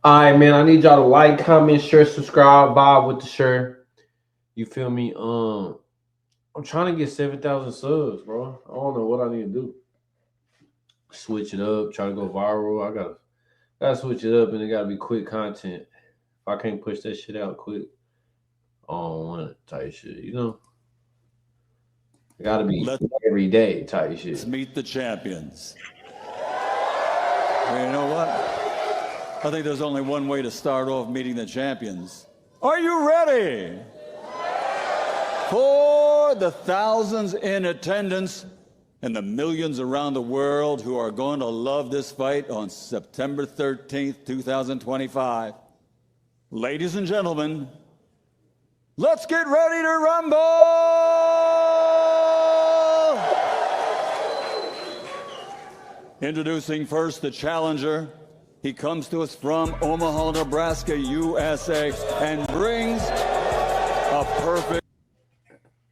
All right, man. I need y'all to like, comment, share, subscribe, vibe with the shirt. You feel me? I'm trying to get 7,000 subs, bro. I don't know what I need to do. Switch it up, try to go viral. I gotta switch it up, and it gotta be quick content. If I can't push that shit out quick, I don't want it type shit. It gotta be Let's every day type shit. meet the champions. Well, you know what? I think there's only one way to start off meeting the champions. Are you ready? For the thousands in attendance and the millions around the world who are going to love this fight on September 13th, 2025. Ladies and gentlemen, let's get ready to rumble! Introducing first the challenger. He comes to us from Omaha, Nebraska, USA, and brings a perfect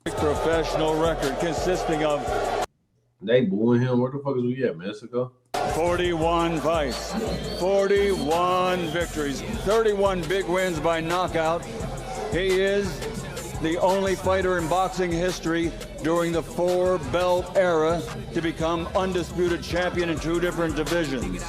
professional record consisting of They booing him. Where the fuck is we at, Mexico? 41 fights, 41 victories, 31 big wins by knockout. He is the only fighter in boxing history during the four-belt era to become undisputed champion in two different divisions.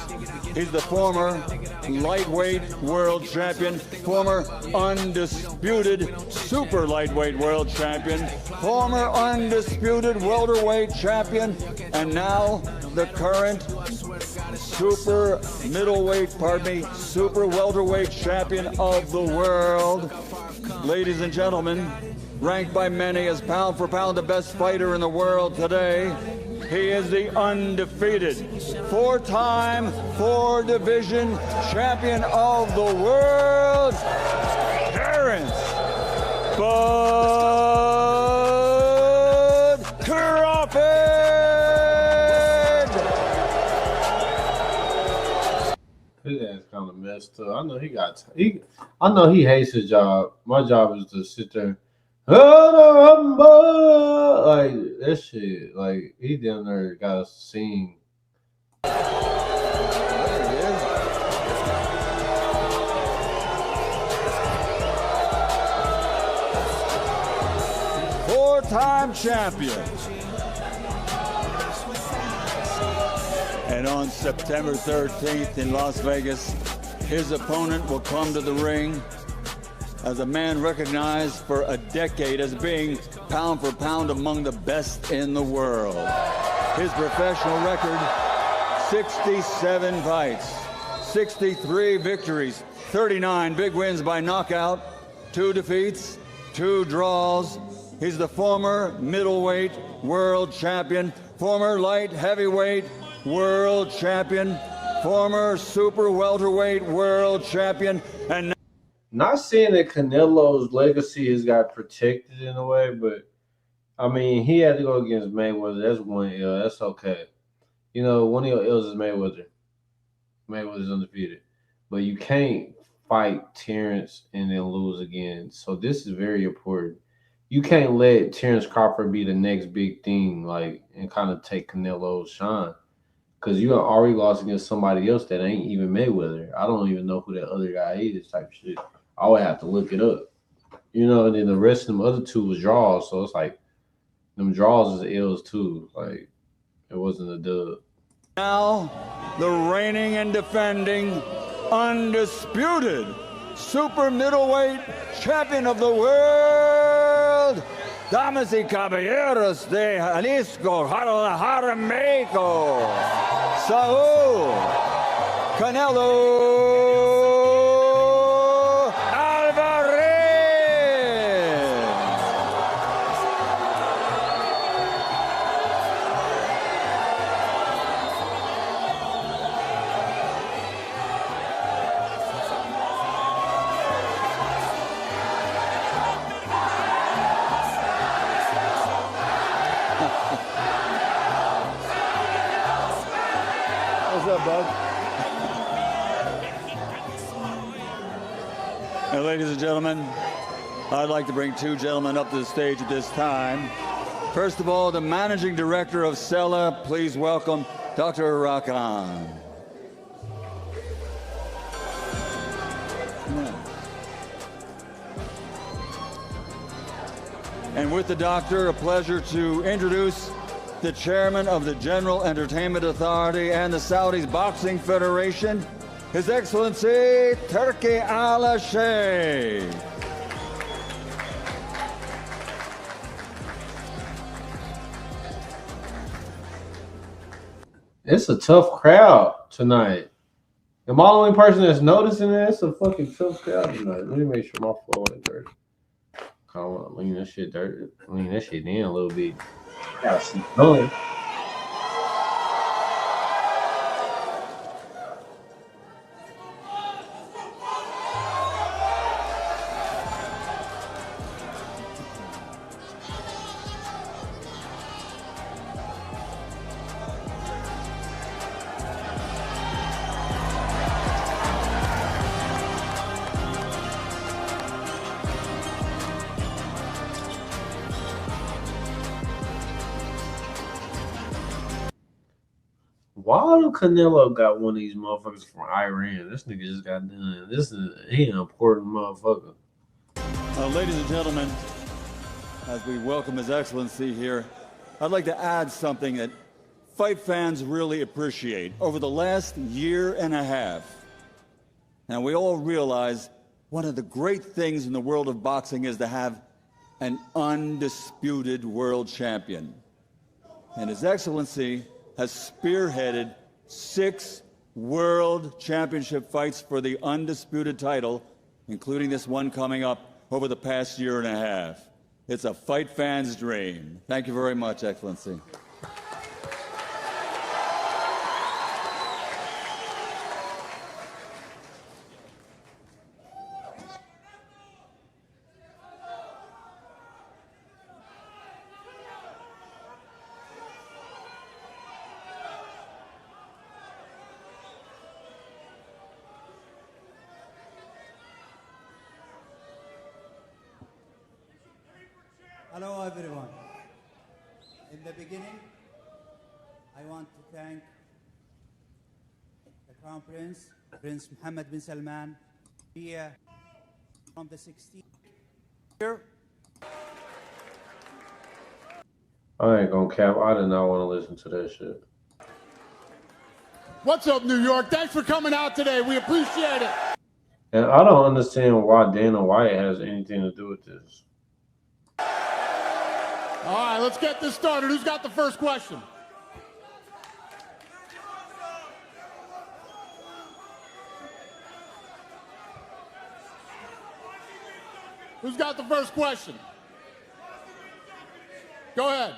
He's the former lightweight world champion, former undisputed super lightweight world champion, former undisputed welterweight champion, and now the current super welterweight champion of the world. Ladies and gentlemen, ranked by many as pound for pound the best fighter in the world today, he is the undefeated, four-time, four-division champion of the world, Terence Bud Crawford! His ass kind of messed up. I know he hates his job. My job is to sit there. Like that shit. Like he down there got to sing. Four-time champion. And on September 13th in Las Vegas, his opponent will come to the ring as a man recognized for a decade as being pound for pound among the best in the world. His professional record, 67 fights, 63 victories, 39 big wins by knockout, 2 defeats, 2 draws. He's the former middleweight world champion, former light heavyweight world champion, former super welterweight world champion, and Not saying that Canelo's legacy has got protected in a way, but I mean he had to go against Mayweather. That's one L. That's okay. One of your L's is Mayweather. Mayweather's undefeated, but you can't fight Terrence and then lose again. So this is very important. You can't let Terrence Crawford be the next big thing, like, and kind of take Canelo's shine. Because you already lost against somebody else that ain't even Mayweather. I don't even know who that other guy is, type shit. I would have to look it up. And then the rest of them other two was draws. So it's like, them draws is L's too. Like, it wasn't a dub. now the reigning and defending undisputed super middleweight champion of the world, damas y caballeros de Jalisco, Guadalajara, Mexico, Saul Canelo Alvarez. What's up, bud? And ladies and gentlemen, I'd like to bring 2 gentlemen up to the stage at this time. First of all, the managing director of SELA, please welcome Dr. Rakan. Yeah. And with the doctor, a pleasure to introduce the chairman of the General Entertainment Authority and the Saudi Boxing Federation, His Excellency Turki Al-Sheikh. It's a tough crowd tonight. Am I the only person that's noticing that? It's a fucking tough crowd tonight. Let me make sure my floor ain't dirty. I want to lean that shit dirty. Lean that shit in a little bit. Gotta see going. Why do Canelo got one of these motherfuckers from Iran? This nigga just got done. He an important motherfucker. Ladies and gentlemen, as we welcome His Excellency here, I'd like to add something that fight fans really appreciate. Over the last year and a half, and we all realize one of the great things in the world of boxing is to have an undisputed world champion. And His Excellency has spearheaded 6 world championship fights for the undisputed title, including this one coming up over the past year and a half. It's a fight fan's dream. Thank you very much, Excellency. Hello, everyone. In the beginning, I want to thank the Crown Prince, Prince Mohammed bin Salman, here from the 16th year. I ain't gonna cap. I did not want to listen to that shit. What's up, New York? Thanks for coming out today. We appreciate it. And I don't understand why Dana White has anything to do with this. All right, let's get this started. Who's got the first question? Who's got the first question? Go ahead.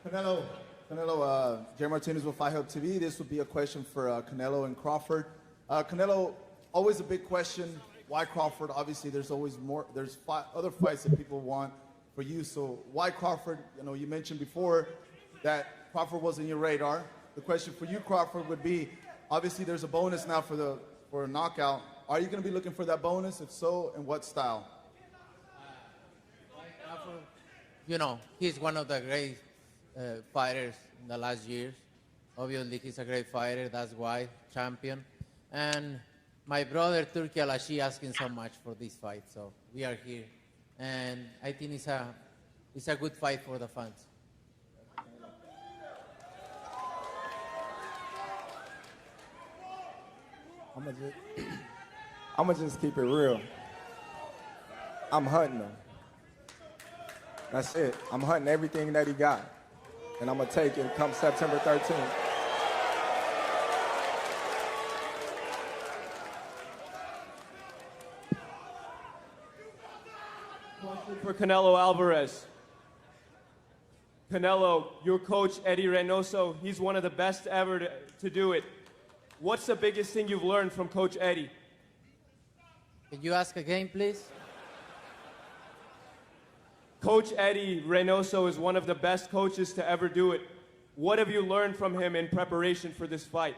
Canelo, Jerry Martinez with Fight Hub TV. This would be a question for Canelo and Crawford. Canelo, always a big question. Why Crawford? Obviously, there's always more. There's other fights that people want for you. So why Crawford? You know, you mentioned before that Crawford was in your radar. The question for you, Crawford, would be: obviously, there's a bonus now for a knockout. Are you going to be looking for that bonus? If so, in what style? Crawford, you know, he's one of the great fighters in the last years. Obviously, he's a great fighter. That's why champion. And my brother Turki Al-Sheikh asking so much for this fight, so we are here. And I think it's a good fight for the fans. I'm gonna just keep it real. I'm hunting him. That's it. I'm hunting everything that he got. And I'm gonna take it come September 13th. For Canelo Alvarez. Canelo, your coach, Eddie Reynoso, he's one of the best ever to do it. What's the biggest thing you've learned from Coach Eddie? Can you ask again, please? Coach Eddie Reynoso is one of the best coaches to ever do it. What have you learned from him in preparation for this fight?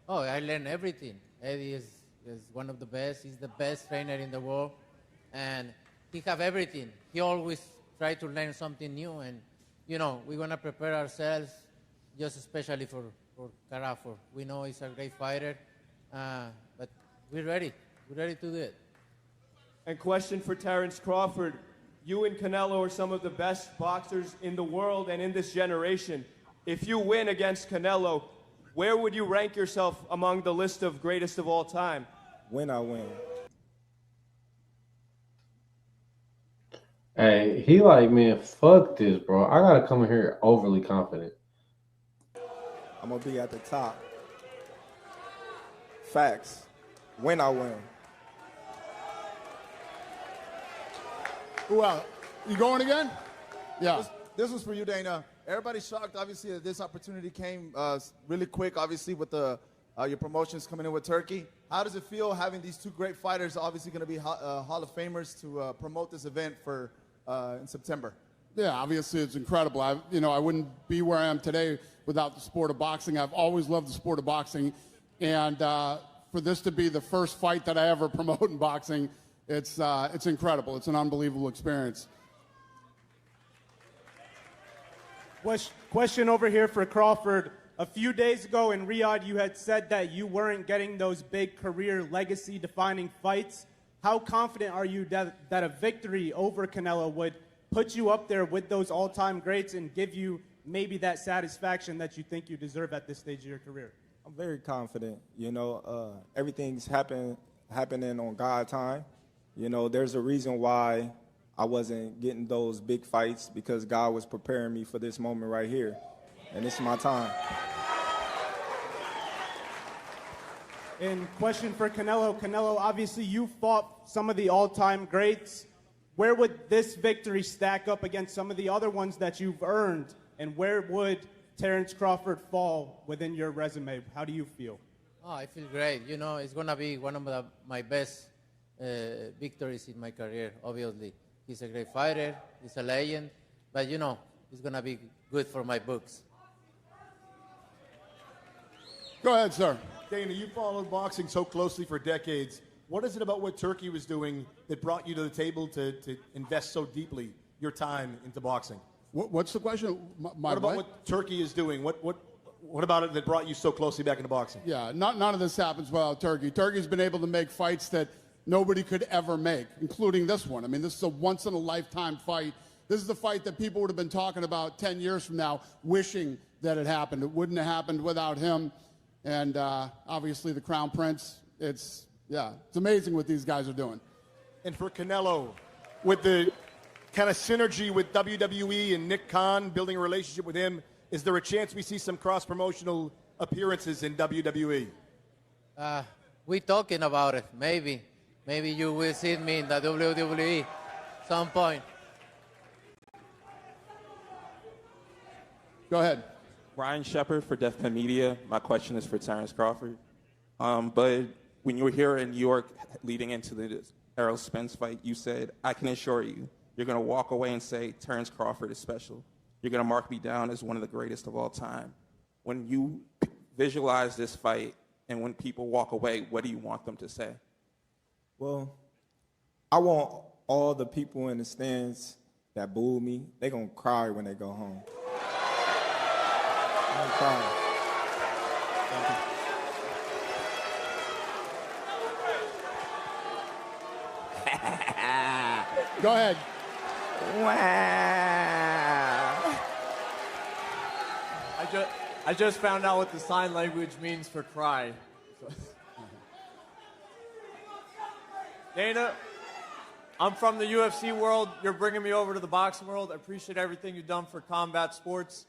Oh, I learned everything. Eddie is one of the best. He's the best trainer in the world. And he have everything. He always try to learn something new. And, you know, we're going to prepare ourselves just especially for Crawford. We know he's a great fighter, but we're ready. We're ready to do it. And question for Terence Crawford. You and Canelo are some of the best boxers in the world and in this generation. If you win against Canelo, where would you rank yourself among the list of greatest of all time? When I win. Hey, he like, man, fuck this, bro. I gotta come in here overly confident. I'm going to be at the top. Facts. When I win. Who else? You going again? Yeah. This was for you, Dana. Everybody's shocked, obviously, that this opportunity came really quick, obviously, with your promotions coming in with Turkey. How does it feel having these two great fighters, obviously going to be Hall of Famers, to promote this event for in September? Yeah, obviously it's incredible. I wouldn't be where I am today without the sport of boxing. I've always loved the sport of boxing, and for this to be the first fight that I ever promote in boxing, it's incredible. It's an unbelievable experience. Question over here for Crawford. A few days ago in Riyadh, you had said that you weren't getting those big career legacy-defining fights. How confident are you that a victory over Canelo would put you up there with those all-time greats and give you maybe that satisfaction that you think you deserve at this stage of your career? I'm very confident. Everything's happening on God's time. There's a reason why I wasn't getting those big fights, because God was preparing me for this moment right here. And this is my time. And question for Canelo. Canelo, obviously you fought some of the all-time greats. Where would this victory stack up against some of the other ones that you've earned? And where would Terence Crawford fall within your resume? How do you feel? Oh, I feel great. It's going to be one of my best victories in my career, obviously. He's a great fighter. He's a legend. But, it's going to be good for my books. Go ahead, sir. Dana, you followed boxing so closely for decades. What is it about what Turkey was doing that brought you to the table to invest so deeply your time into boxing? What's the question? What about what Turkey is doing? What about it that brought you so closely back into boxing? Yeah, none of this happens without Turkey. Turkey's been able to make fights that nobody could ever make, including this one. I mean, this is a once-in-a-lifetime fight. This is the fight that people would have been talking about 10 years from now, wishing that it happened. It wouldn't have happened without him. And obviously the Crown Prince, it's amazing what these guys are doing. And for Canelo, with the kind of synergy with WWE and Nick Khan, building a relationship with him, is there a chance we see some cross-promotional appearances in WWE? We're talking about it. Maybe you will see me in the WWE some point. Go ahead. Ryan Shepard for Deaf Pen Media. My question is for Terence Crawford. But when you were here in New York leading into the Errol Spence fight, you said, I can assure you, you're going to walk away and say, Terence Crawford is special. You're going to mark me down as one of the greatest of all time. When you visualize this fight and when people walk away, what do you want them to say? Well, I want all the people in the stands that booed me, they're going to cry when they go home. They're going to cry. Go ahead. Wow. I just found out what the sign language means for cry. Dana, I'm from the UFC world. You're bringing me over to the boxing world. I appreciate everything you've done for combat sports.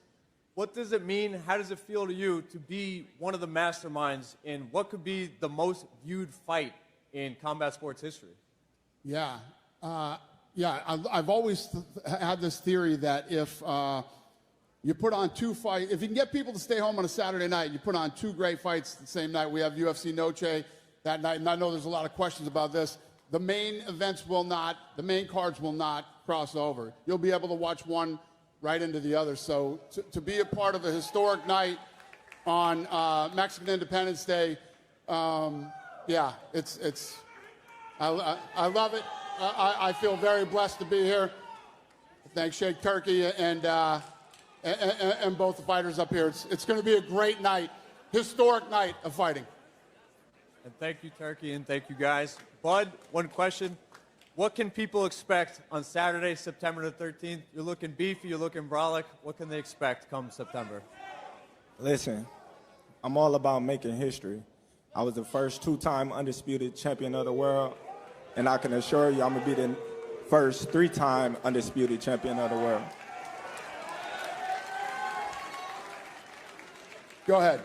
What does it mean? How does it feel to you to be one of the masterminds in what could be the most viewed fight in combat sports history? Yeah. I've always had this theory that if you put on two fights, if you can get people to stay home on a Saturday night, you put on two great fights the same night. We have UFC Noche that night, and I know there's a lot of questions about this. The main cards will not cross over. You'll be able to watch one right into the other. So to be a part of a historic night on Mexican Independence Day, I love it. I feel very blessed to be here. Thanks, Sheikh Turkey and both the fighters up here. It's going to be a great night, historic night of fighting. And thank you, Turkey, and thank you, guys. Bud, one question. What can people expect on Saturday, September the 13th? You're looking beefy, you're looking brolic. What can they expect come September? Listen, I'm all about making history. I was the first two-time undisputed champion of the world, and I can assure you I'm going to be the first three-time undisputed champion of the world. Go ahead.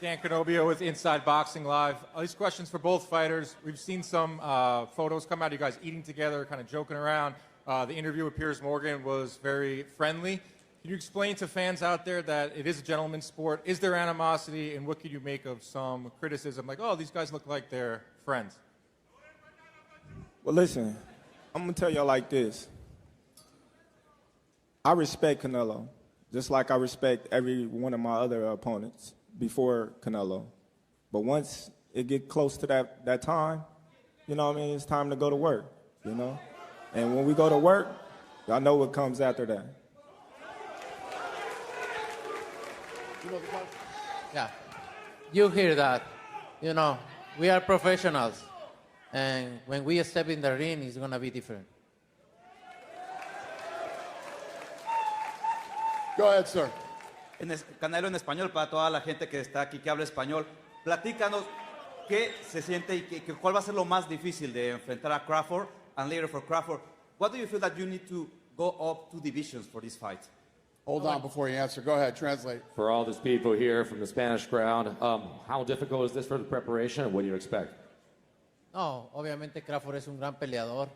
Dan Canobio with Inside Boxing Live. These questions for both fighters. We've seen some photos come out of you guys eating together, kind of joking around. The interview with Piers Morgan was very friendly. Can you explain to fans out there that it is a gentleman's sport? Is there animosity, and what could you make of some criticism like, oh, these guys look like they're friends? Well, listen, I'm going to tell y'all like this. I respect Canelo, just like I respect every one of my other opponents before Canelo. But once it get close to that time, you know what I mean, it's time to go to work, you know? And when we go to work, y'all know what comes after that. Yeah, you hear that. You know, we are professionals. And when we step in the ring, it's going to be different. Go ahead, sir. Canelo en español, para toda la gente que está aquí que habla español, platícanos qué se siente y cuál va a ser lo más difícil de enfrentar a Crawford, and later for Crawford. What do you feel that you need to go up 2 divisions for this fight? Hold on before you answer. Go ahead, translate. For all these people here from the Spanish crowd, how difficult is this for the preparation, and what do you expect? No, obviamente Crawford es un gran peleador,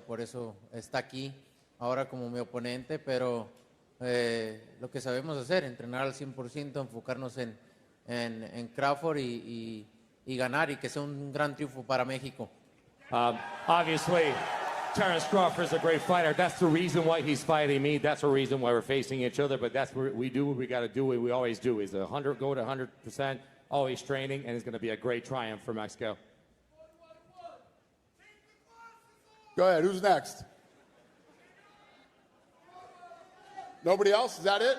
por eso está aquí ahora como mi oponente, pero lo que sabemos hacer, entrenar al 100%, enfocarnos en Crawford y ganar y que sea un gran triunfo para México. Obviously, Terence Crawford is a great fighter. That's the reason why he's fighting me. That's the reason why we're facing each other. But that's what we do. What we got to do. What we always do is 100, go to 100%, always training, and it's going to be a great triumph for Mexico. Go ahead. Who's next? Nobody else? Is that it?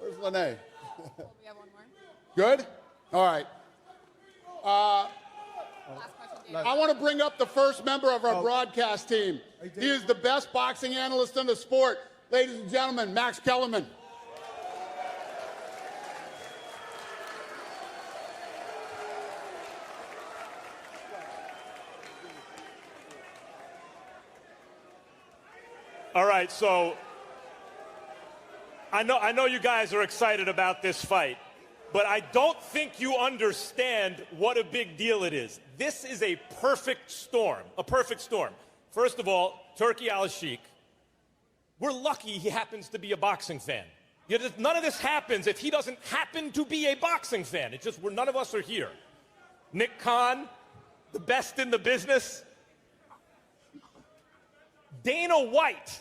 Where's Lene? We have one more. Good? All right. I want to bring up the first member of our broadcast team. He is the best boxing analyst in the sport. Ladies and gentlemen, Max Kellerman. All right, so I know you guys are excited about this fight, but I don't think you understand what a big deal it is. This is a perfect storm, First of all, Turki Al-Sheikh, we're lucky he happens to be a boxing fan. None of this happens if he doesn't happen to be a boxing fan. It's just none of us are here. Nick Khan, the best in the business. Dana White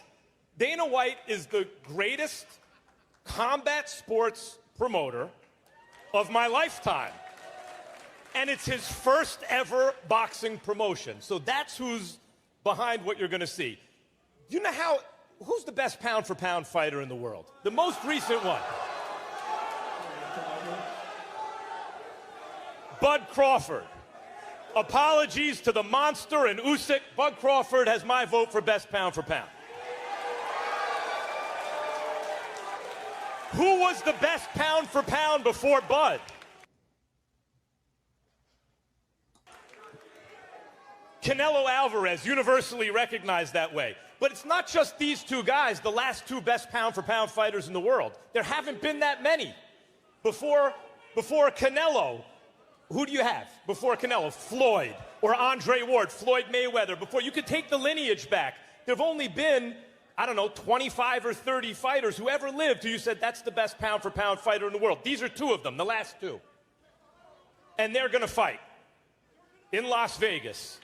is the greatest combat sports promoter of my lifetime. And it's his first ever boxing promotion. So that's who's behind what you're going to see. You know who's the best pound for pound fighter in the world? The most recent one. Bud Crawford. Apologies to the monster and Usyk. Bud Crawford has my vote for best pound for pound. Who was the best pound for pound before Bud? Canelo Alvarez, universally recognized that way. But it's not just these two guys, the last two best pound for pound fighters in the world. There haven't been that many. Before Canelo, who do you have before Canelo? Floyd or Andre Ward, Floyd Mayweather. Before you could take the lineage back, there have only been, 25 or 30 fighters who ever lived who you said that's the best pound for pound fighter in the world. These are two of them, the last two. And they're going to fight in Las Vegas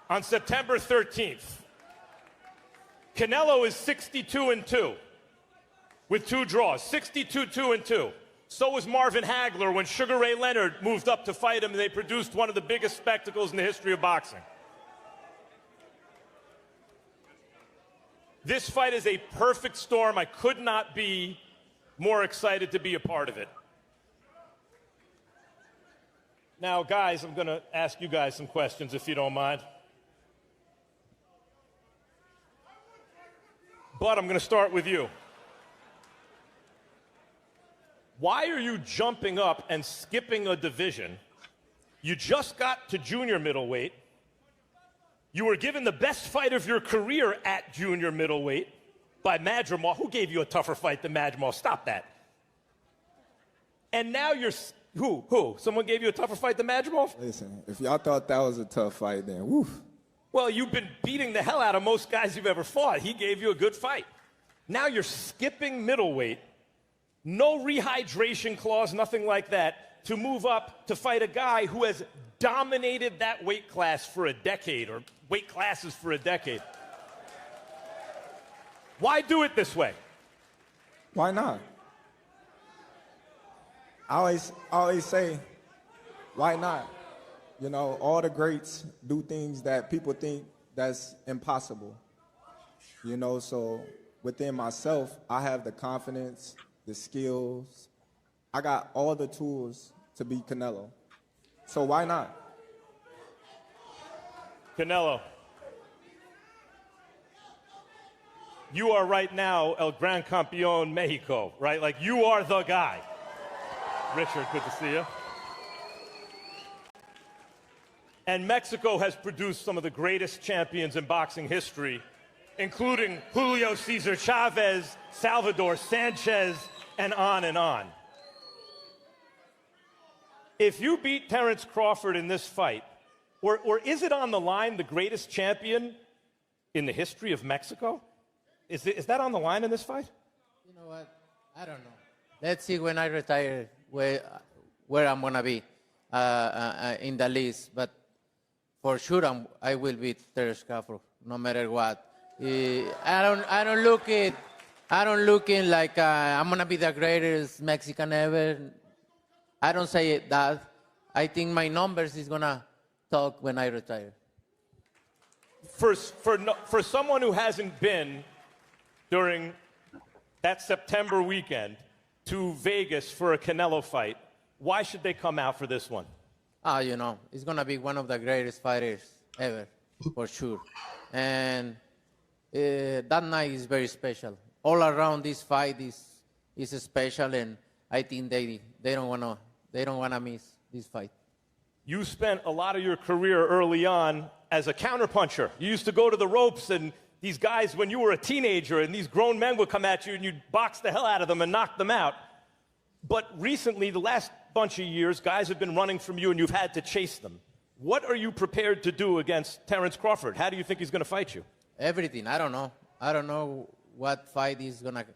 on September 13th. Canelo is 62-2 with 2 draws, 62-2. So was Marvin Hagler when Sugar Ray Leonard moved up to fight him and they produced one of the biggest spectacles in the history of boxing. This fight is a perfect storm. I could not be more excited to be a part of it. Now, guys, I'm going to ask you guys some questions, if you don't mind. But I'm going to start with you. Why are you jumping up and skipping a division? You just got to junior middleweight. You were given the best fight of your career at junior middleweight by Madrimov. Who gave you a tougher fight than Madrimov? Stop that. And now you're... Who? Someone gave you a tougher fight than Madrimov? Listen, if y'all thought that was a tough fight, then woof. Well, you've been beating the hell out of most guys you've ever fought. He gave you a good fight. Now you're skipping middleweight. No rehydration clause, nothing like that, to move up to fight a guy who has dominated that weight class for a decade, or weight classes for a decade. Why do it this way? Why not? I always say, why not? You know, all the greats do things that people think that's impossible. You know, so within myself, I have the confidence, the skills. I got all the tools to beat Canelo. So why not? Canelo, you are right now El Gran Campeón Mexico, right? Like, you are the guy. Richard, good to see you. And Mexico has produced some of the greatest champions in boxing history, including Julio Cesar Chavez, Salvador Sanchez, and on and on. If you beat Terence Crawford in this fight, or is it on the line the greatest champion in the history of Mexico? Is that on the line in this fight? You know what? I don't know. Let's see when I retire where I'm gonna be in the list. But for sure, I will beat Terence Crawford, no matter what. I don't look in like I'm gonna be the greatest Mexican ever. I don't say that. I think my numbers is gonna talk when I retire. For someone who hasn't been during that September weekend to Vegas for a Canelo fight, why should they come out for this one? You know, it's gonna be one of the greatest fighters ever, for sure. And that night is very special. All around this fight is special, and I think they don't wanna miss this fight. You spent a lot of your career early on as a counterpuncher. You used to go to the ropes, and these guys, when you were a teenager, and these grown men would come at you, and you'd box the hell out of them and knock them out. But recently, the last bunch of years, guys have been running from you, and you've had to chase them. What are you prepared to do against Terence Crawford? How do you think he's going to fight you? Everything. I don't know. I don't know what fight he's gonna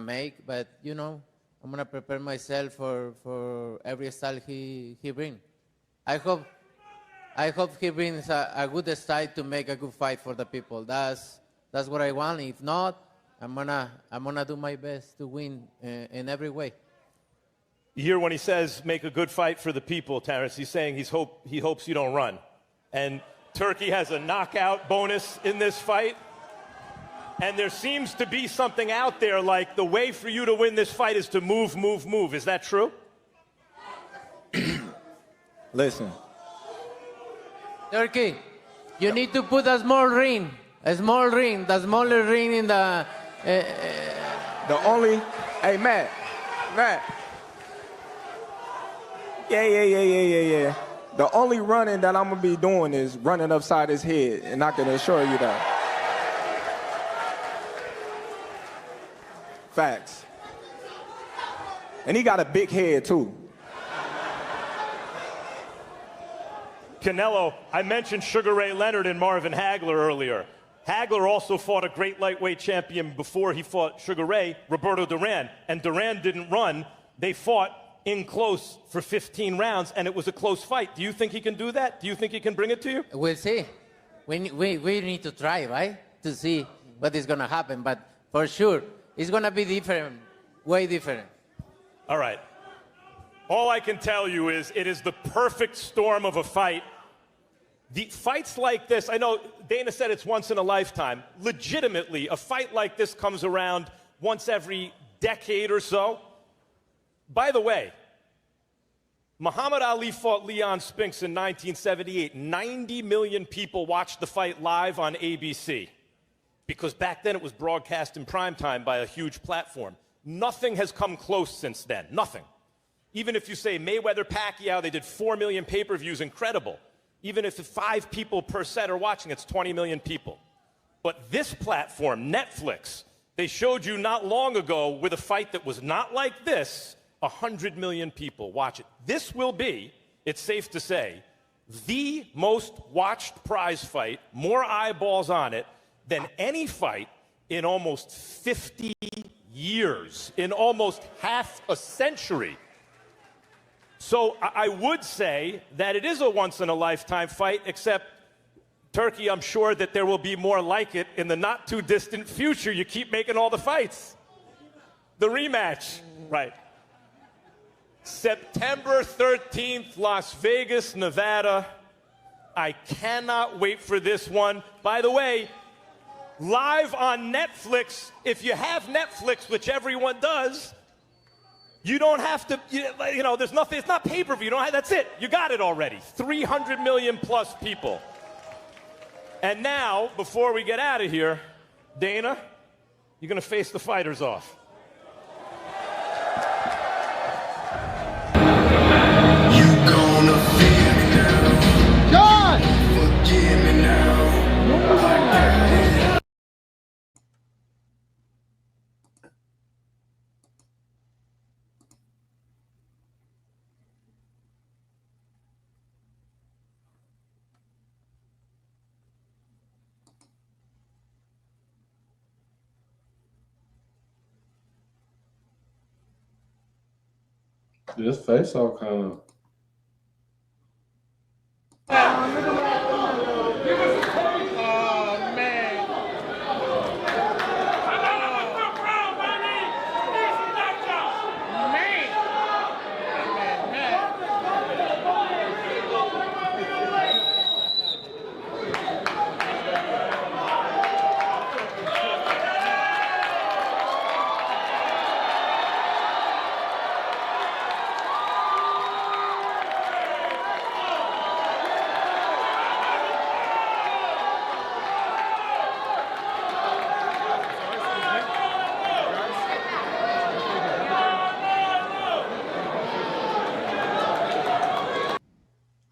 make, but you know, I'm gonna prepare myself for every style he brings. I hope he brings a good style to make a good fight for the people. That's what I want. If not, I'm gonna do my best to win in every way. You hear when he says make a good fight for the people, Terence, he's saying he hopes you don't run. And Turkey has a knockout bonus in this fight. And there seems to be something out there like the way for you to win this fight is to move, move, move. Is that true? Listen. Turkey, you need to put a small ring, the smaller ring in the... Hey, Matt. Yeah. The only running that I'm going to be doing is running upside his head, and I can assure you that. Facts. And he got a big head, too. Canelo, I mentioned Sugar Ray Leonard and Marvin Hagler earlier. Hagler also fought a great lightweight champion before he fought Sugar Ray, Roberto Duran. And Duran didn't run. They fought in close for 15 rounds, and it was a close fight. Do you think he can do that? Do you think he can bring it to you? We'll see. We need to try, right? To see what is going to happen. But for sure, it's going to be different, way different. All right. All I can tell you is it is the perfect storm of a fight. The fights like this, I know Dana said it's once in a lifetime. Legitimately, a fight like this comes around once every decade or so. By the way, Muhammad Ali fought Leon Spinks in 1978. 90 million people watched the fight live on ABC because back then it was broadcast in primetime by a huge platform. Nothing has come close since then. Nothing. Even if you say Mayweather-Pacquiao, they did 4 million pay-per-views, incredible. Even if 5 people per set are watching, it's 20 million people. But this platform, Netflix, they showed you not long ago with a fight that was not like this, 100 million people watch it. This will be, it's safe to say, the most watched prize fight, more eyeballs on it than any fight in almost 50 years, in almost half a century. So I would say that it is a once-in-a-lifetime fight, except, Turkey, I'm sure that there will be more like it in the not-too-distant future. You keep making all the fights. The rematch, right. September 13th, Las Vegas, Nevada. I cannot wait for this one. By the way, live on Netflix, if you have Netflix, which everyone does, you don't have to, you know, there's nothing, it's not pay-per-view, you don't have, that's it, you got it already. 300 million plus people. And now, before we get out of here, Dana, you're gonna face the fighters off. You gonna feel it now. John! Forgive me now. I got it. This face all kind of.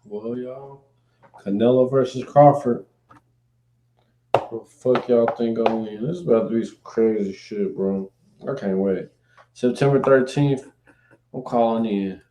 Well, y'all, Canelo versus Crawford. What the fuck y'all think gonna win? This is about to be some crazy shit, bro. I can't wait. September 13th, I'm calling in.